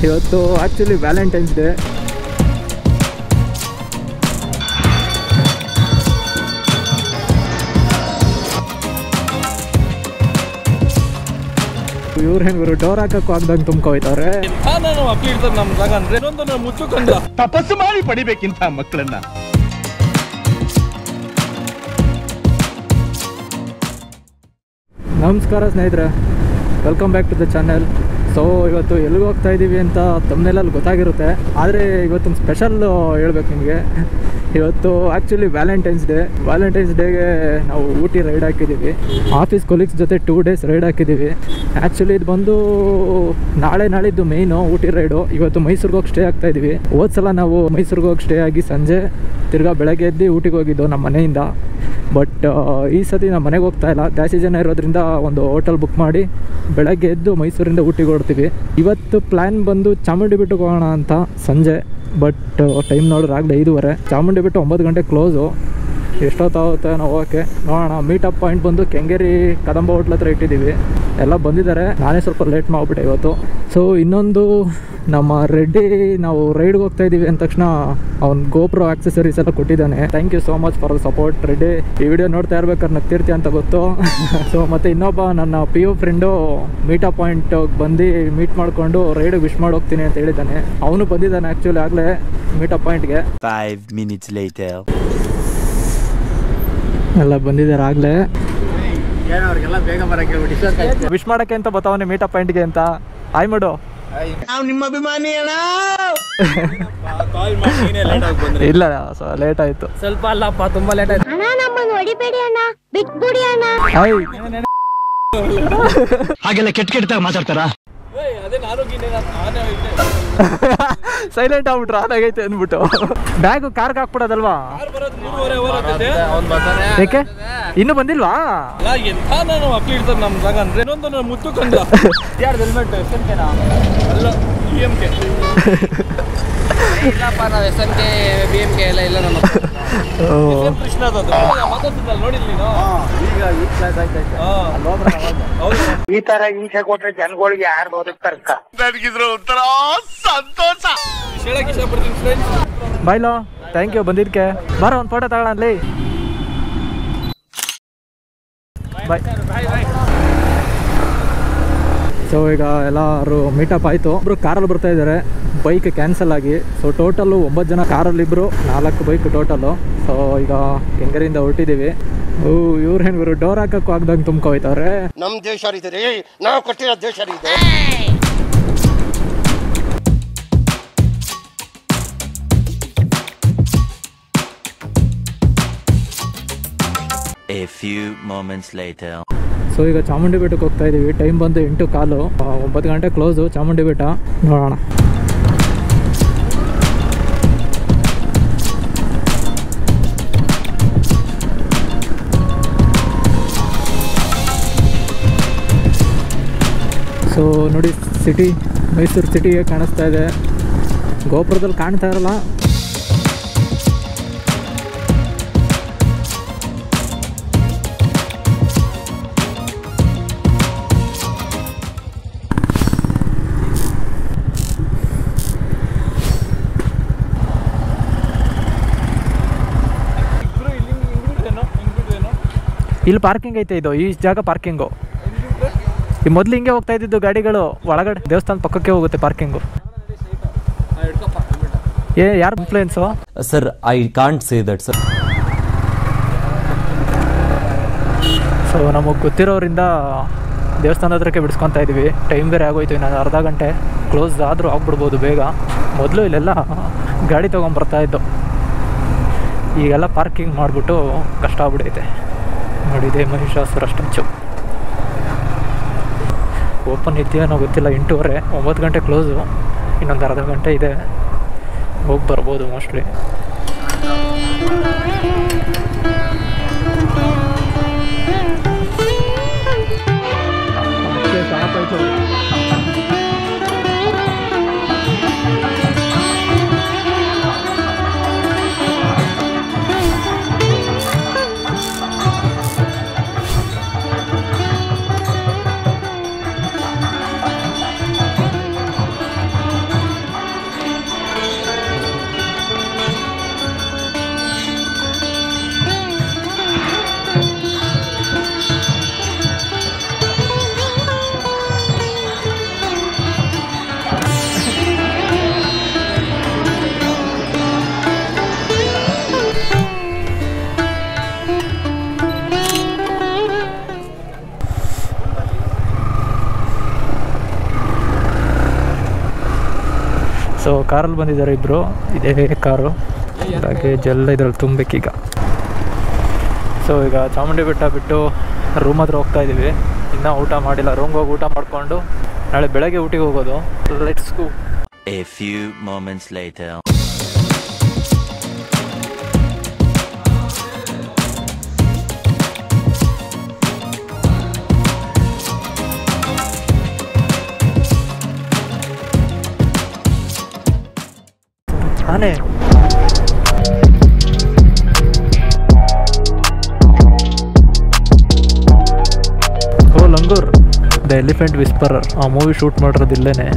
ಇವತ್ತು actually Valentine's Day. ಇವ್ರೇನು door ಹಾಕಕ್ಕೂ ಆಗ್ದಂಗೆ ತುಂಬ್ಕೋಯ್ತವ್ರೆ. ತಪಸ್ಸು ಮಾಡಿ ಪಡಿಬೇಕಿಂತ ಮಕ್ಕಳನ್ನ. ನಮಸ್ಕಾರ ಸ್ನೇಹಿತರೆ, welcome back to the channel. So ಇವತ್ತು ಎಲ್ಲಿಗೆ ಹೋಗ್ತಾ ಇದ್ದೀವಿ ಅಂತ ತಮ್ಮನೆಲ್ಲಲ್ಲಿ ಗೊತ್ತಾಗಿರುತ್ತೆ. ಆದರೆ ಇವತ್ತೊಂದು ಸ್ಪೆಷಲ್ ಹೇಳ್ಬೇಕು ನಿಮಗೆ. ಇವತ್ತು ಆ್ಯಕ್ಚುಲಿ ವ್ಯಾಲೆಂಟೈನ್ಸ್ ಡೇಗೆ ನಾವು ಊಟಿ ರೈಡ್ ಹಾಕಿದ್ದೀವಿ. ಆಫೀಸ್ ಕೊಲೀಗ್ಸ್ ಜೊತೆ 2 days ರೈಡ್ ಹಾಕಿದ್ದೀವಿ. ಆ್ಯಕ್ಚುಲಿ ಇದು ಬಂದು ನಾಳಿದ್ದು ಮೇಯ್ನು ಊಟಿ ರೈಡು. ಇವತ್ತು ಮೈಸೂರಿಗೆ ಹೋಗಿ ಸ್ಟೇ ಆಗ್ತಾಯಿದ್ದೀವಿ. ಹೋದ ಸಲ ನಾವು ಮೈಸೂರಿಗೆ ಹೋಗಿ ಸ್ಟೇ ಆಗಿ ಸಂಜೆ ತಿರ್ಗಾ ಬೆಳಗ್ಗೆ ಎದ್ದು ಊಟಿಗೆ ಹೋಗಿದ್ದು ನಮ್ಮ ಮನೆಯಿಂದ. ಬಟ್ ಈ ಸತಿ ನಮ್ಮ ಮನೆಗೆ ಹೋಗ್ತಾ ಇಲ್ಲ, ಜಾಸ್ತಿ ಜನ ಇರೋದ್ರಿಂದ ಒಂದು ಹೋಟೆಲ್ ಬುಕ್ ಮಾಡಿ ಬೆಳಗ್ಗೆ ಎದ್ದು ಮೈಸೂರಿಂದ ಊಟಿಗೆ ಹೊರಡ್ತೀವಿ. ಇವತ್ತು ಪ್ಲ್ಯಾನ್ ಬಂದು ಚಾಮುಂಡಿ ಬೆಟ್ಟಕ್ಕೆ ಹೋಗೋಣ ಅಂತ ಸಂಜೆ. ಬಟ್ ಟೈಮ್ ನೋಡಿದ್ರೆ ಆಗಲೇ 5:30. ಚಾಮುಂಡಿ ಬೆಟ್ಟ 9 ಗಂಟೆ ಕ್ಲೋಸು. ಎಷ್ಟೊತ್ತಾಗುತ್ತೆ ನಾವು ಹೋಗೋಕ್ಕೆ ನೋಡೋಣ. ಮೀಟಪ್ ಪಾಯಿಂಟ್ ಬಂದು ಕೆಂಗೇರಿ ಕದಂಬ ಹೋಟ್ಲ್ ಹತ್ರ ಇಟ್ಟಿದ್ದೀವಿ. ಎಲ್ಲ ಬಂದಿದ್ದಾರೆ, ನಾನೇ ಸ್ವಲ್ಪ ಲೇಟ್ ಮಾಡಿಬಿಟ್ಟೆ ಇವತ್ತು. ಸೊ ಇನ್ನೊಂದು ನಮ್ಮ ರೆಡ್ಡಿ, ನಾವು ರೈಡ್ಗೆ ಹೋಗ್ತಾ ಇದ್ದೀವಿ ಅಂದ ತಕ್ಷಣ ಅವ್ನು ಗೋಪ್ರೋ ಆಕ್ಸೆಸರೀಸ್ ಎಲ್ಲ ಕೊಟ್ಟಿದ್ದಾನೆ. Thank you so much for the support Reddy. ಈ ವಿಡಿಯೋ ನೋಡ್ತಾ ಇರ್ಬೇಕಾದ್ರೆ ನಗ್ತಿರ್ತಿ ಅಂತ ಗೊತ್ತು. ಸೊ ಮತ್ತು ಇನ್ನೊಬ್ಬ ನನ್ನ PU ಫ್ರೆಂಡು ಮೀಟಪ್ ಪಾಯಿಂಟ್ ಬಂದು ಮೀಟ್ ಮಾಡಿಕೊಂಡು ರೈಡಿಗೆ ವಿಶ್ ಮಾಡಿ ಹೋಗ್ತೀನಿ ಅಂತ ಹೇಳಿದ್ದಾನೆ. ಅವನು ಬಂದಿದ್ದಾನೆ ಆ್ಯಕ್ಚುಲಿ ಆಗಲೇ ಮೀಟಪ್ ಪಾಯಿಂಟ್ಗೆ. 5 minutes later. ಎಲ್ಲ ಬಂದಿದ್ದಾರೆ ಆಗಲೇ. ಅವ್ರಿಗೆಲ್ಲ ಬೇಗ ಬರಕ್ಕೆ ವಿಶ್ ಮಾಡೋಕ್ಕೆ ಅಂತ ಬರ್ತಾವನೆ ಮೀಟಪ್ ಪಾಯಿಂಟ್ಗೆ ಅಂತ. ಆಯ್ ಮಾಡು. ನಾವು ನಿಮ್ಮ ಅಭಿಮಾನಿ ಅಣ್ಣ. ಇಲ್ಲ ಲೇಟ್ ಆಯ್ತು ಸ್ವಲ್ಪ. ಅಲ್ಲಪ್ಪ ತುಂಬಾ ಲೇಟ್ ಆಯ್ತು. ಹಾಗೆಲ್ಲ ಕೆಟ್ಟ ಮಾತಾಡ್ತಾರ. ಸೈಲೆಂಟ್ ಆಗ್ಬಿಟ್ರು ಆದಾಗೈತೆ ಅಂದ್ಬಿಟ್ಟು. ಬ್ಯಾಗು ಕಾರ್ಗೆ ಹಾಕ್ಬಿಡೋದಲ್ವಾ? ಏಕೆ ಇನ್ನೂ ಬಂದಿಲ್ವಾ? ಇಲ್ಲಪ್ಪ, ನಾವು SNK BMK ಎಲ್ಲ ಇಲ್ಲ. ನಮ್ಮ ಈ ತರ ಹಿಂಸೆ ಕೊಟ್ರೆ ಜನಗಳಿಗೆ ಯಾರು ಬದುಕ್ತಾರ? ನನಗಿದ್ರ ಒಂಥರ ಸಂತೋಷ. ಬಾಯ್ಲೋ, ಥ್ಯಾಂಕ್ ಯು ಬಂದಿದ್ದಕ್ಕೆ. ಬಾರ ಒಂದು ಫೋಟೋ ತಗೊಳ್ಳೋಣ ಅಲ್ಲಿ. ಬಾಯ್. ಸೊ ಈಗ ಎಲ್ಲರೂ ಮೀಟಪ್ ಆಯಿತು. ಒಬ್ಬರು ಕಾರಲ್ಲಿ ಬರ್ತಾ ಇದ್ದಾರೆ, ಬೈಕ್ ಕ್ಯಾನ್ಸಲ್ ಆಗಿ. ಸೊ ಟೋಟಲ್ಲು 9 ಜನ, ಕಾರಲ್ಲಿಬ್ಬರು, 4 ಬೈಕ್ ಟೋಟಲು. ಸೊ ಈಗ ಕೆಂಗೇರಿಯಿಂದ ಹೊರಟಿದ್ದೀವಿ. ಇವ್ರೇನು ಡೋರ್ ಹಾಕಕ್ಕೂ ಆಗ್ದಂಗೆ ತುಂಬ್ಕೋಯ್ತವ್ರೆ. ನಮ್ ದೇಶ ರೀ, ನಾವು ಕೊಟ್ಟಿರೋ ದೇಶ ಇದೆ. A few moments later. So ಈಗ ಚಾಮುಂಡಿ ಬೆಟ್ಟಕ್ಕೆ ಹೋಗ್ತಾ ಇದ್ದೀವಿ. ಟೈಮ್ ಬಂದು 8:15. 9 ಗಂಟೆ ಕ್ಲೋಸು ಚಾಮುಂಡಿ ಬೆಟ್ಟ. ನೋಡೋಣ. ಸೊ ನೋಡಿ, ಸಿಟಿ, ಮೈಸೂರು ಸಿಟಿಗೆ ಕಾಣಿಸ್ತಾ ಇದೆ. ಗೋಪುರದಲ್ಲಿ ಕಾಣ್ತಾ ಇರಲ್ಲ. ಇಲ್ಲಿ ಪಾರ್ಕಿಂಗ್ ಐತೆ. ಇದು ಈ ಜಾಗ ಪಾರ್ಕಿಂಗು. ಈ ಮೊದಲು ಹಿಂಗೆ ಹೋಗ್ತಾ ಇದ್ದಿದ್ದು ಗಾಡಿಗಳು ಒಳಗಡೆ ದೇವಸ್ಥಾನ ಪಕ್ಕಕ್ಕೆ ಹೋಗುತ್ತೆ ಪಾರ್ಕಿಂಗು. ಯಾರು influence? Sir, I can't say that sir. So ನಮಗೆ ಗೊತ್ತಿರೋರಿಂದ ದೇವಸ್ಥಾನದ ಹತ್ರಕ್ಕೆ ಬಿಡಿಸ್ಕೊತಾ ಇದ್ದೀವಿ. ಟೈಮ್ ಬೇರೆ ಆಗೋಯ್ತು, ಇನ್ನೊಂದು ಅರ್ಧ ಗಂಟೆ. ಕ್ಲೋಸ್ ಆದರೂ ಆಗ್ಬಿಡ್ಬೋದು ಬೇಗ. ಮೊದಲು ಇಲ್ಲೆಲ್ಲ ಗಾಡಿ ತೊಗೊಂಬರ್ತಾಯಿದ್ದು, ಈಗೆಲ್ಲ ಪಾರ್ಕಿಂಗ್ ಮಾಡಿಬಿಟ್ಟು ಕಷ್ಟ ಆಗ್ಬಿಡೈತೆ. ನೋಡಿದೆ ಮಹಿಷಾಸುರ ಸ್ಟ್ಯಾಚು ಓಪನ್ ಇದೆಯೇನೋ ಗೊತ್ತಿಲ್ಲ. 8:30, 9 ಗಂಟೆ ಕ್ಲೋಸು. ಇನ್ನೊಂದು ಅರ್ಧ ಗಂಟೆ ಇದೆ, ಹೋಗಿ ಬರ್ಬೋದು ಮೋಸ್ಟ್ಲಿ. ಸೊ ಕಾರಲ್ಲಿ ಬಂದಿದ್ದಾರೆ ಇಬ್ಬರು, ಇದೇ ಕಾರು, ಲಗೇಜ್ ಎಲ್ಲ ಇದ್ರಲ್ಲಿ ತುಂಬಬೇಕೀಗ. ಸೊ ಈಗ ಚಾಮುಂಡಿ ಬೆಟ್ಟ ಬಿಟ್ಟು ರೂಮ್ ಹತ್ರ ಹೋಗ್ತಾ ಇದ್ದೀವಿ. ಇನ್ನೂ ಊಟ ಮಾಡಿಲ್ಲ, ರೂಮ್ಗೆ ಹೋಗಿ ಊಟ ಮಾಡಿಕೊಂಡು ನಾಳೆ ಬೆಳಗ್ಗೆ ಊಟಿಗೆ ಹೋಗೋದು. Let's go. A few moments later. ಆನೆ ಓ ಲಂಗೂರ್ ದ ಎಲಿಫೆಂಟ್ ವಿಸ್ಪರರ್, ಆ ಮೂವಿ ಶೂಟ್ ಮಾಡಿರೋದು ಇಲ್ಲೇನೆ.